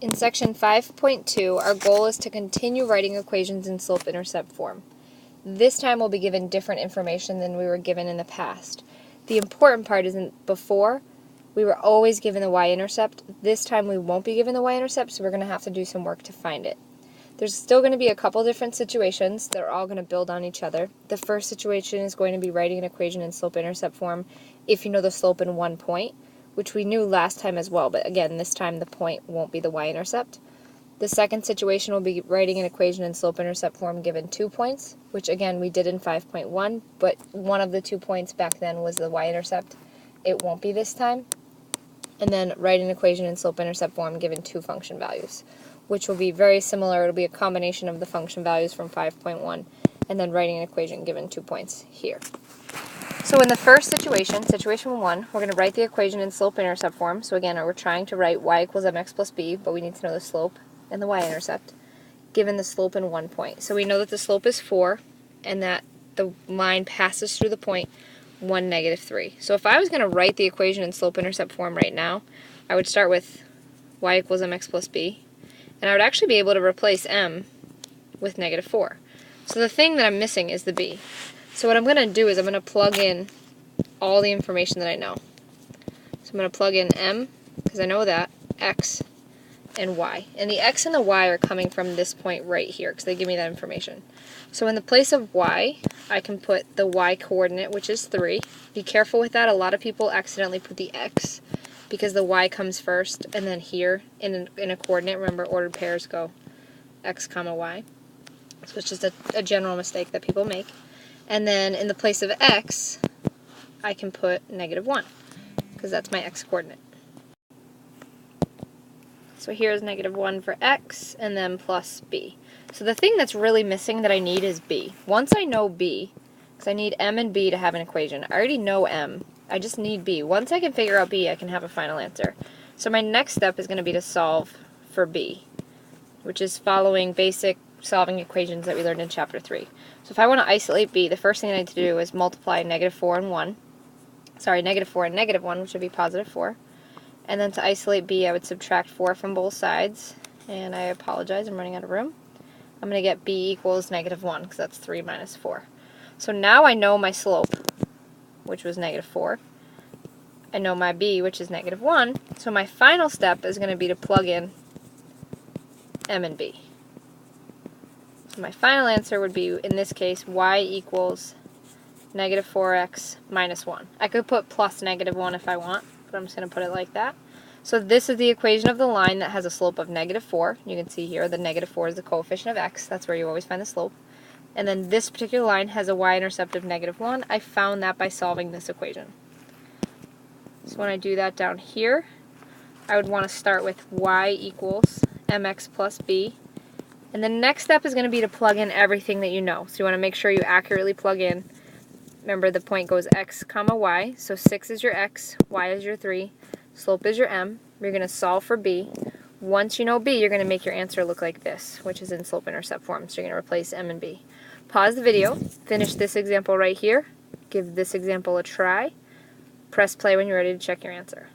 In section 5.2, our goal is to continue writing equations in slope-intercept form. This time we'll be given different information than we were given in the past. The important part is before, we were always given the y-intercept. This time we won't be given the y-intercept, so we're going to have to do some work to find it. There's still going to be a couple different situations that are all going to build on each other. The first situation is going to be writing an equation in slope-intercept form if you know the slope in one point, which we knew last time as well, but again, this time the point won't be the y-intercept. The second situation will be writing an equation in slope-intercept form given 2 points, which again we did in 5.1, but one of the 2 points back then was the y-intercept. It won't be this time. And then write an equation in slope-intercept form given 2 function values, which will be very similar. It'll be a combination of the function values from 5.1 and then writing an equation given 2 points here. So in the first situation, situation 1, we're going to write the equation in slope-intercept form. So again, we're trying to write y equals mx plus b, but we need to know the slope and the y-intercept, given the slope in 1 point. So we know that the slope is 4, and that the line passes through the point 1, negative 3. So if I was going to write the equation in slope-intercept form right now, I would start with y equals mx plus b, and I would actually be able to replace m with negative 4. So the thing that I'm missing is the b. So what I'm going to do is I'm going to plug in all the information that I know. So I'm going to plug in m, because I know that, x, and y. And the x and the y are coming from this point right here, because they give me that information. So in the place of y, I can put the y coordinate, which is 3. Be careful with that. A lot of people accidentally put the x, because the y comes first, and then here in a coordinate, remember ordered pairs go x comma y. So it's just a general mistake that people make. And then in the place of x, I can put negative 1, because that's my x coordinate. So here's negative 1 for x, and then plus b. So the thing that's really missing that I need is b. Once I know b, because I need m and b to have an equation. I already know m. I just need b. Once I can figure out b, I can have a final answer. So my next step is going to be to solve for b, which is following basic solving equations that we learned in chapter 3. So if I want to isolate b, the first thing I need to do is multiply negative 4 and 1. Sorry, negative 4 and negative 1, which would be positive 4. And then to isolate b, I would subtract 4 from both sides. And I apologize, I'm running out of room. I'm going to get b equals negative 1, because that's 3 minus 4. So now I know my slope, which was negative 4. I know my b, which is negative 1. So my final step is going to be to plug in m and b. So my final answer would be, in this case, y equals negative 4x minus 1. I could put plus negative 1 if I want, but I'm just going to put it like that. So this is the equation of the line that has a slope of negative 4. You can see here the negative 4 is the coefficient of x. That's where you always find the slope. And then this particular line has a y-intercept of negative 1. I found that by solving this equation. So when I do that down here, I would want to start with y equals mx plus b. And the next step is going to be to plug in everything that you know. So you want to make sure you accurately plug in. Remember, the point goes x comma y. So 6 is your x, y is your 3, slope is your m. You're going to solve for b. Once you know b, you're going to make your answer look like this, which is in slope-intercept form. So you're going to replace m and b. Pause the video, finish this example right here, give this example a try, press play when you're ready to check your answer.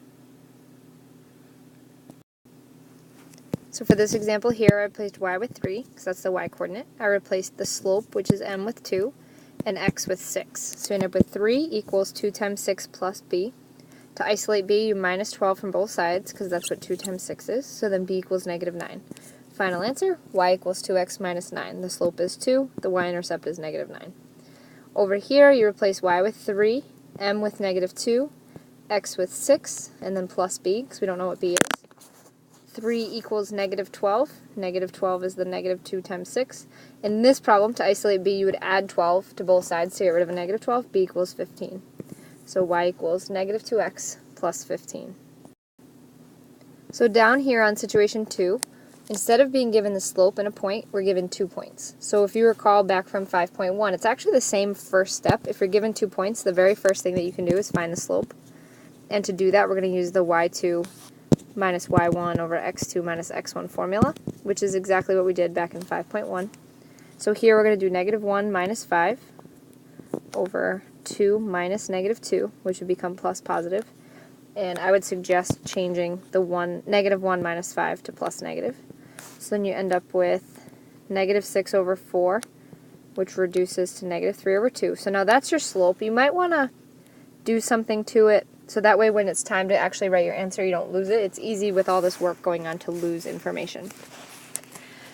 So for this example here, I replaced y with 3, because that's the y coordinate. I replaced the slope, which is m, with 2, and x with 6. So you end up with 3 equals 2 times 6 plus b. To isolate b, you minus 12 from both sides, because that's what 2 times 6 is. So then b equals negative 9. Final answer, y equals 2x minus 9. The slope is 2, the y-intercept is negative 9. Over here, you replace y with 3, m with negative 2, x with 6, and then plus b, because we don't know what b is. 3 equals negative 12. Negative 12 is the negative 2 times 6. In this problem, to isolate b, you would add 12 to both sides to get rid of a negative 12. b equals 15. So y equals negative 2x plus 15. So down here on situation 2, instead of being given the slope and a point, we're given 2 points. So if you recall back from 5.1, it's actually the same first step. If you're given 2 points, the very first thing that you can do is find the slope. And to do that, we're going to use the y2 minus y1 over x2 minus x1 formula, which is exactly what we did back in 5.1. So here we're going to do negative 1 minus 5 over 2 minus negative 2, which would become plus positive. And I would suggest changing the -1 minus 5 to plus negative. So then you end up with -6 over 4, which reduces to -3 over 2. So now that's your slope. You might want to do something to it so that way when it's time to actually write your answer, you don't lose it. It's easy with all this work going on to lose information.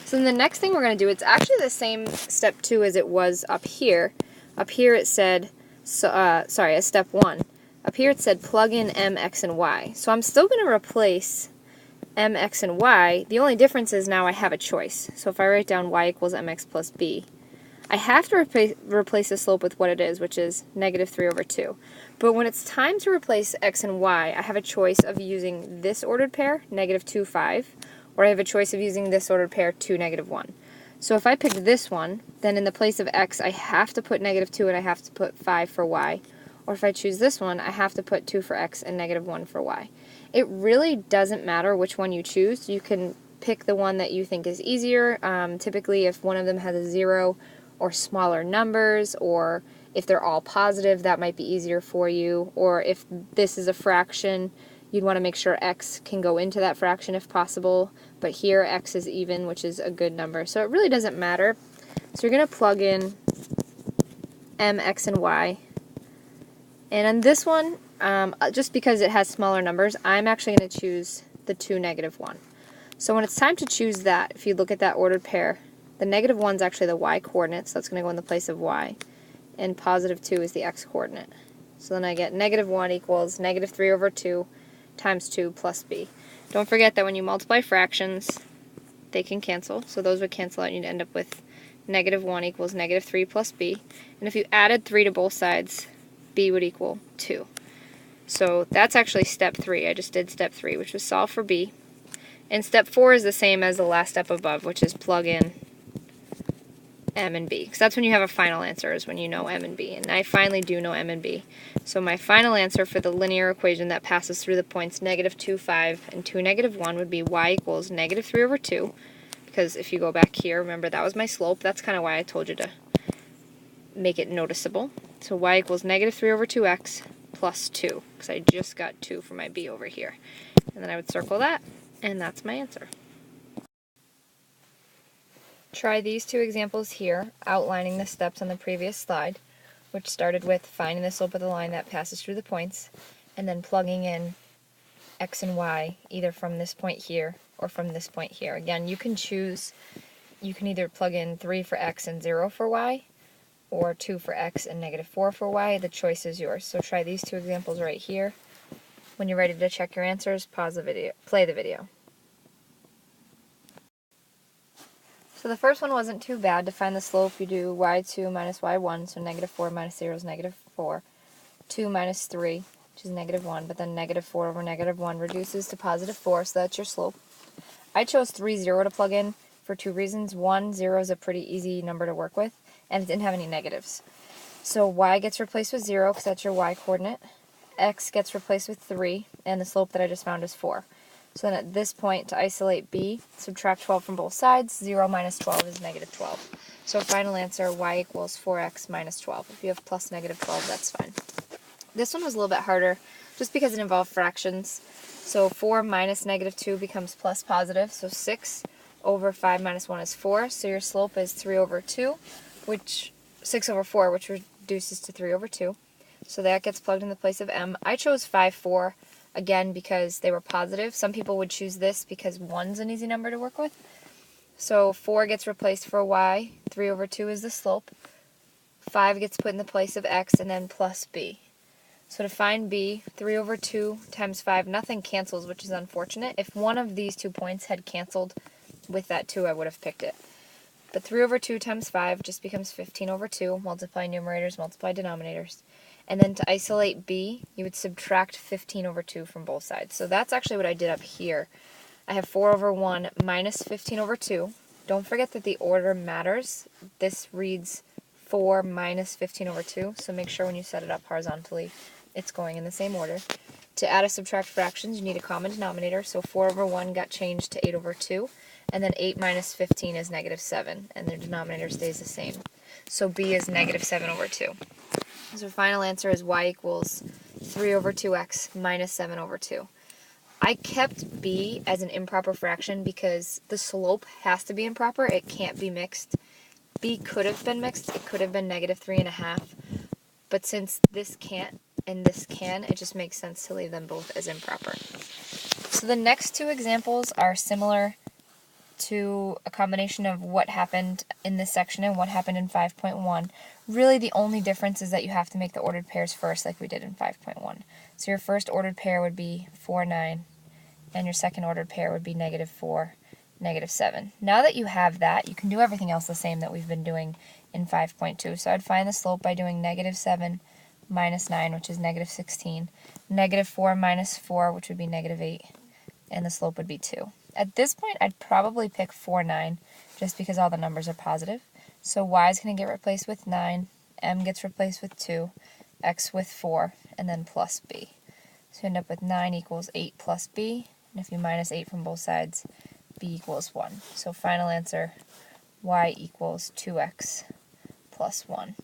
So then the next thing we're going to do, it's actually the same step 2 as it was up here. Up here it said, as step 1. Up here it said plug in m, x, and y. So I'm still going to replace m, x, and y. The only difference is now I have a choice. So if I write down y equals mx plus b, I have to replace the slope with what it is, which is -3 over 2. But when it's time to replace x and y, I have a choice of using this ordered pair, -2, 5, or I have a choice of using this ordered pair, 2, -1. So if I pick this one, then in the place of x, I have to put -2 and I have to put 5 for y. Or if I choose this one, I have to put 2 for x and -1 for y. It really doesn't matter which one you choose. You can pick the one that you think is easier. Typically, if one of them has a 0 or smaller numbers, or if they're all positive, that might be easier for you. Or if this is a fraction, you'd want to make sure x can go into that fraction if possible. But here, x is even, which is a good number. So it really doesn't matter. So you're going to plug in m, x, and y. And on this one, just because it has smaller numbers, I'm actually going to choose the 2, -1. So when it's time to choose that, if you look at that ordered pair, the -1 is actually the y coordinate, so that's going to go in the place of y. And +2 is the x coordinate. So then I get -1 equals -3 over 2 times 2 plus b. Don't forget that when you multiply fractions, they can cancel. So those would cancel out and you'd end up with -1 equals -3 plus b. And if you added 3 to both sides, b would equal 2. So that's actually step 3. I just did step 3, which was solve for b. And step 4 is the same as the last step above, which is plug in m and b. Because that's when you have a final answer, is when you know m and b. And I finally do know m and b. So my final answer for the linear equation that passes through the points -2, 5, and 2, -1 would be y equals -3 over 2. Because if you go back here, remember that was my slope. That's kind of why I told you to make it noticeable. So y equals -3 over 2x plus 2. Because I just got 2 for my b over here. And then I would circle that, and that's my answer. Try these two examples here, outlining the steps on the previous slide, which started with finding the slope of the line that passes through the points, and then plugging in x and y, either from this point here or from this point here. Again, you can choose, you can either plug in 3 for x and 0 for y, or 2 for x and -4 for y. The choice is yours. So try these two examples right here. When you're ready to check your answers, pause the video, play the video. So the first one wasn't too bad. To find the slope, you do y2 minus y1, so -4 minus 0 is -4. 2 minus 3, which is -1, but then -4 over -1 reduces to +4, so that's your slope. I chose 3, 0 to plug in for two reasons. One, 0 is a pretty easy number to work with, and it didn't have any negatives. So y gets replaced with 0, because that's your y coordinate. X gets replaced with 3, and the slope that I just found is 4. So then at this point, to isolate b, subtract 12 from both sides. 0 minus 12 is -12. So final answer, y equals 4x minus 12. If you have plus -12, that's fine. This one was a little bit harder, just because it involved fractions. So 4 minus -2 becomes plus positive. So 6 over 5 minus 1 is 4. So your slope is 3 over 2, which 6 over 4, which reduces to 3 over 2. So that gets plugged in the place of m. I chose 5, 4. Again, because they were positive. Some people would choose this because 1's an easy number to work with. So 4 gets replaced for y, 3 over 2 is the slope, 5 gets put in the place of x, and then plus b. So to find b, 3 over 2 times 5, nothing cancels, which is unfortunate. If one of these 2 points had canceled with that 2, I would have picked it. But 3 over 2 times 5 just becomes 15 over 2, multiply numerators, multiply denominators. And then to isolate b, you would subtract 15 over 2 from both sides. So that's actually what I did up here. I have 4 over 1 minus 15 over 2. Don't forget that the order matters. This reads 4 minus 15 over 2, so make sure when you set it up horizontally, it's going in the same order. To add or subtract fractions, you need a common denominator, so 4 over 1 got changed to 8 over 2, and then 8 minus 15 is -7, and their denominator stays the same. So b is -7 over 2. So final answer is y equals 3 over 2x minus 7 over 2. I kept b as an improper fraction because the slope has to be improper. It can't be mixed. B could have been mixed. It could have been negative 3.5. But since this can't and this can, it just makes sense to leave them both as improper. So the next two examples are similar to a combination of what happened in this section and what happened in 5.1. Really the only difference is that you have to make the ordered pairs first like we did in 5.1. So your first ordered pair would be 4, 9, and your second ordered pair would be negative 4, negative 7. Now that you have that, you can do everything else the same that we've been doing in 5.2. So I'd find the slope by doing negative 7 minus 9, which is negative 16, negative 4 minus 4, which would be negative 8, and the slope would be 2. At this point, I'd probably pick 4, 9, just because all the numbers are positive. So y is going to get replaced with 9, m gets replaced with 2, x with 4, and then plus b. So you end up with 9 equals 8 plus b, and if you minus 8 from both sides, b equals 1. So final answer, y equals 2x plus 1.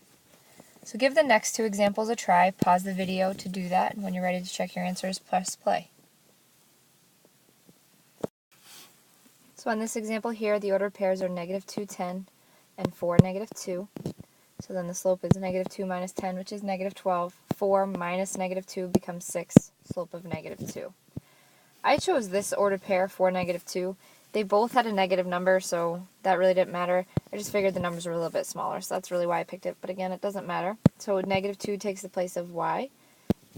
So give the next two examples a try, pause the video to do that, and when you're ready to check your answers, press play. So on this example here, the ordered pairs are negative 2, 10, and 4, negative 2. So then the slope is negative 2 minus 10, which is negative 12. 4 minus negative 2 becomes 6, slope of negative 2. I chose this ordered pair, 4, negative 2. They both had a negative number, so that really didn't matter. I just figured the numbers were a little bit smaller, so that's really why I picked it. But again, it doesn't matter. So negative 2 takes the place of y.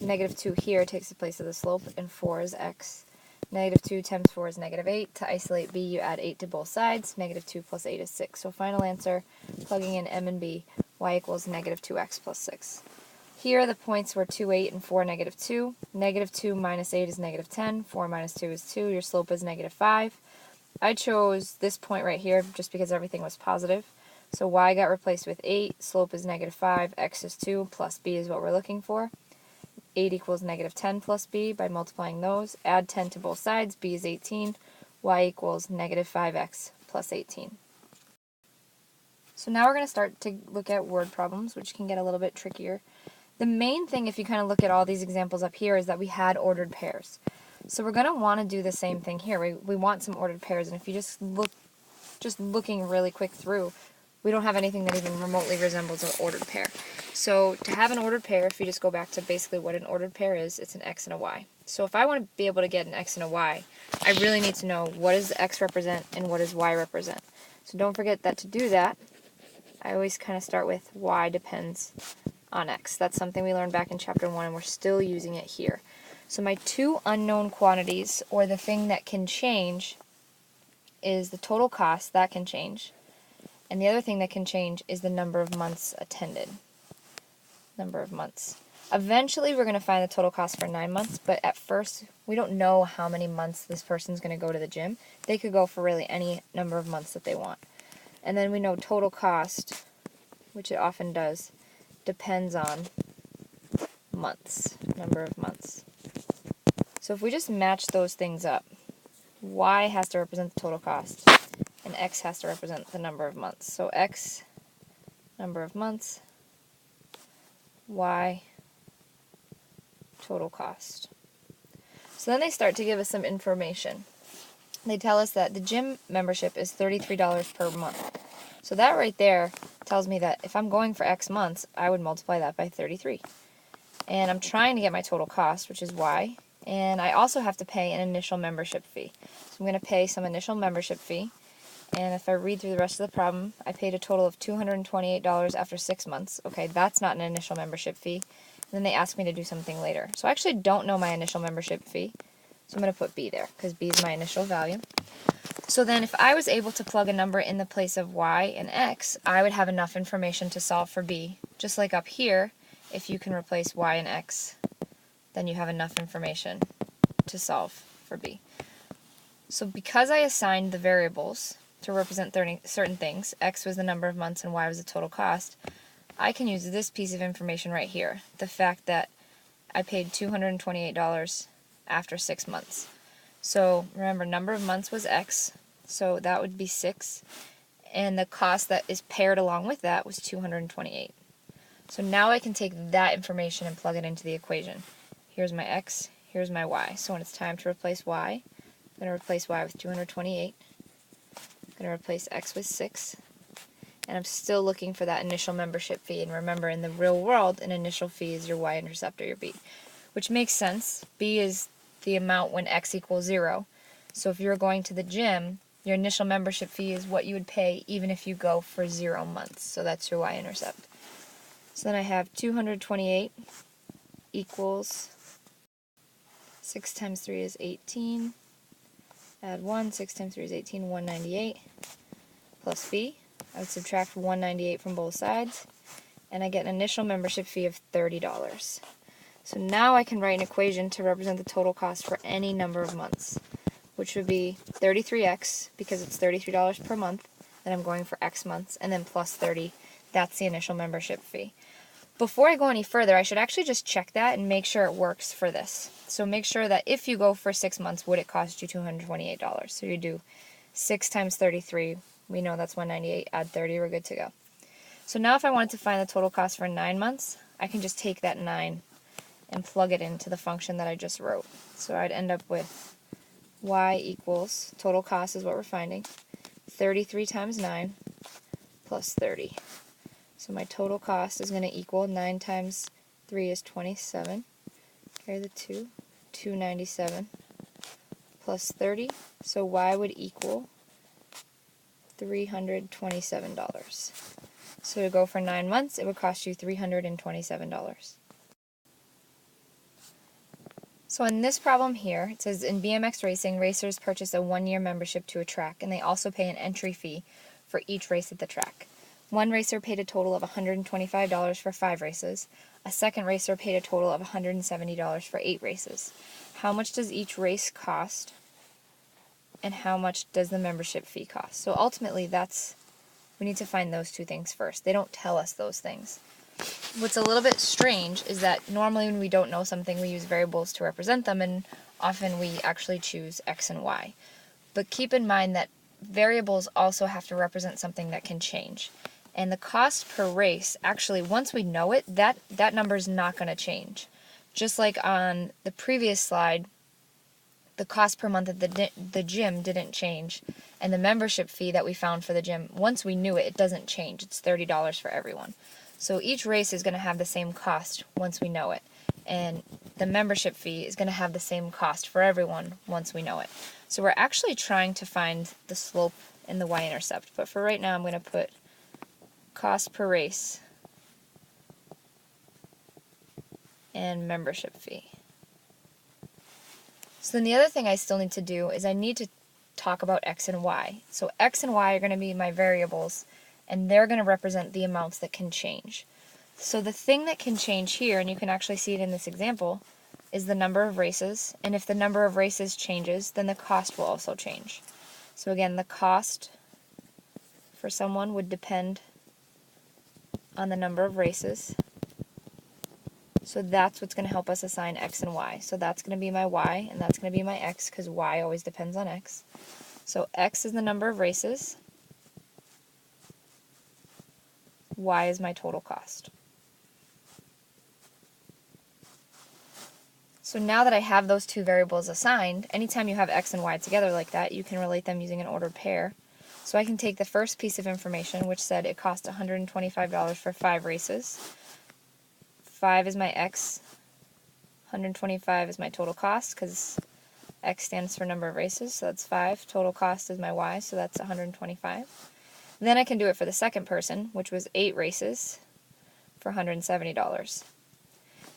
Negative 2 here takes the place of the slope, and 4 is x. Negative 2 times 4 is negative 8. To isolate b, you add 8 to both sides. Negative 2 plus 8 is 6. So final answer, plugging in m and b, y equals negative 2x plus 6. Here the points were 2, 8, and 4, negative 2. Negative 2 minus 8 is negative 10. 4 minus 2 is 2. Your slope is negative 5. I chose this point right here just because everything was positive. So y got replaced with 8, slope is negative 5, x is 2, plus b is what we're looking for. 8 equals negative 10 plus b by multiplying those. Add 10 to both sides, b is 18. Y equals negative 5x plus 18. So now we're going to start to look at word problems, which can get a little bit trickier. The main thing, if you kind of look at all these examples up here, is that we had ordered pairs. So we're going to want to do the same thing here. We want some ordered pairs, and if you just looking really quick through, we don't have anything that even remotely resembles an ordered pair. So to have an ordered pair, if you just go back to basically what an ordered pair is, it's an x and a y. So if I want to be able to get an x and a y, I really need to know what does x represent and what does y represent. So don't forget that to do that, I always kind of start with y depends on x. That's something we learned back in chapter 1, and we're still using it here. So my two unknown quantities, or the thing that can change, is the total cost. That can change. And the other thing that can change is the number of months attended. Number of months. Eventually we're going to find the total cost for 9 months, but at first we don't know how many months this person's going to go to the gym. They could go for really any number of months that they want. And then we know total cost, which it often does, depends on months, number of months. So if we just match those things up, y has to represent the total cost, and x has to represent the number of months. So x, number of months, y, total cost. So then they start to give us some information. They tell us that the gym membership is $33 per month. So that right there tells me that if I'm going for X months, I would multiply that by 33. And I'm trying to get my total cost, which is y. And I also have to pay an initial membership fee. So I'm going to pay some initial membership fee. And if I read through the rest of the problem, I paid a total of $228 after 6 months. Okay, that's not an initial membership fee. And then they ask me to do something later. So I actually don't know my initial membership fee. So I'm going to put b there, because b is my initial value. So then if I was able to plug a number in the place of y and x, I would have enough information to solve for b. Just like up here, if you can replace y and x, then you have enough information to solve for b. So because I assigned the variables to represent certain things, x was the number of months and y was the total cost, I can use this piece of information right here, the fact that I paid $228 after 6 months. So remember, number of months was x, so that would be 6, and the cost that is paired along with that was $228. So now I can take that information and plug it into the equation. here's my x, here's my y. So when it's time to replace y, I'm going to replace y with 228. I'm going to replace x with 6. And I'm still looking for that initial membership fee. And remember, in the real world, an initial fee is your y-intercept or your b, which makes sense. B is the amount when x equals 0. So if you're going to the gym, your initial membership fee is what you would pay even if you go for 0 months. So that's your y-intercept. So then I have 228 equals 6 times 3 is 18. Add 1, 6 times 3 is 18, 198 plus b. I would subtract 198 from both sides, and I get an initial membership fee of $30. So now I can write an equation to represent the total cost for any number of months, which would be 33x, because it's $33 per month, and I'm going for x months, and then plus 30, that's the initial membership fee. Before I go any further, I should actually just check that and make sure it works for this. So make sure that if you go for 6 months, would it cost you $228? So you do 6 times 33, we know that's 198, add 30, we're good to go. So now if I wanted to find the total cost for 9 months, I can just take that 9 and plug it into the function that I just wrote. So I'd end up with y equals, total cost is what we're finding, 33 times 9 plus 30. So my total cost is going to equal 9 times 3 is 27, carry the 2, 297 plus 30, so y would equal $327. So to go for 9 months, it would cost you $327. So in this problem here, it says in BMX racing, racers purchase a 1-year membership to a track, and they also pay an entry fee for each race at the track. One racer paid a total of $125 for 5 races. A second racer paid a total of $170 for 8 races. How much does each race cost? And how much does the membership fee cost? So ultimately, we need to find those two things first. They don't tell us those things. What's a little bit strange is that normally when we don't know something, we use variables to represent them, and often we actually choose x and y. But keep in mind that variables also have to represent something that can change. And the cost per race, actually, once we know it, that number is not going to change. Just like on the previous slide, the cost per month at the gym didn't change, and the membership fee that we found for the gym, once we knew it, it doesn't change. It's $30 for everyone. So each race is going to have the same cost once we know it, and the membership fee is going to have the same cost for everyone once we know it. So we're actually trying to find the slope and the y-intercept, but for right now I'm going to put cost per race and membership fee. So then the other thing I still need to do is I need to talk about x and y. So x and y are going to be my variables, and they're going to represent the amounts that can change. So the thing that can change here, and you can actually see it in this example, is the number of races, and if the number of races changes, then the cost will also change. So again, the cost for someone would depend on the number of races. So that's what's going to help us assign x and y. So that's going to be my y, and that's going to be my x, because y always depends on x. So x is the number of races. Y is my total cost. So now that I have those two variables assigned, anytime you have x and y together like that, you can relate them using an ordered pair. So I can take the first piece of information, which said it cost $125 for 5 races. 5 is my x, 125 is my total cost, because x stands for number of races, so that's 5. Total cost is my y, so that's 125. Then I can do it for the second person, which was 8 races for $170.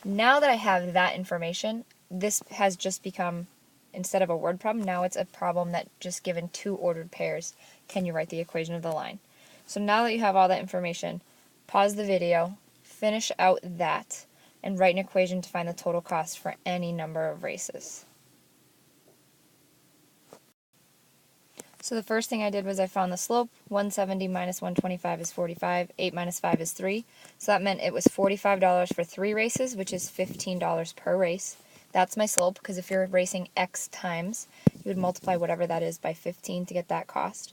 Now that I have that information, this has just become, instead of a word problem, now it's a problem that just given 2 ordered pairs, can you write the equation of the line? So now that you have all that information, pause the video, finish out that, and write an equation to find the total cost for any number of races. So the first thing I did was I found the slope. 170 minus 125 is 45. 8 minus 5 is 3. So that meant it was $45 for 3 races, which is $15 per race. That's my slope, because if you're racing X times, you would multiply whatever that is by 15 to get that cost.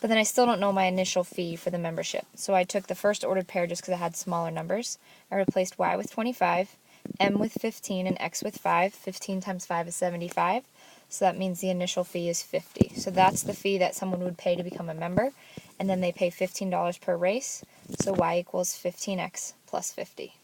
But then I still don't know my initial fee for the membership. So I took the first ordered pair just because it had smaller numbers. I replaced y with 25, m with 15 and x with 5. 15 times 5 is 75, so that means the initial fee is 50. So that's the fee that someone would pay to become a member, and then they pay $15 per race, so y equals 15x plus 50.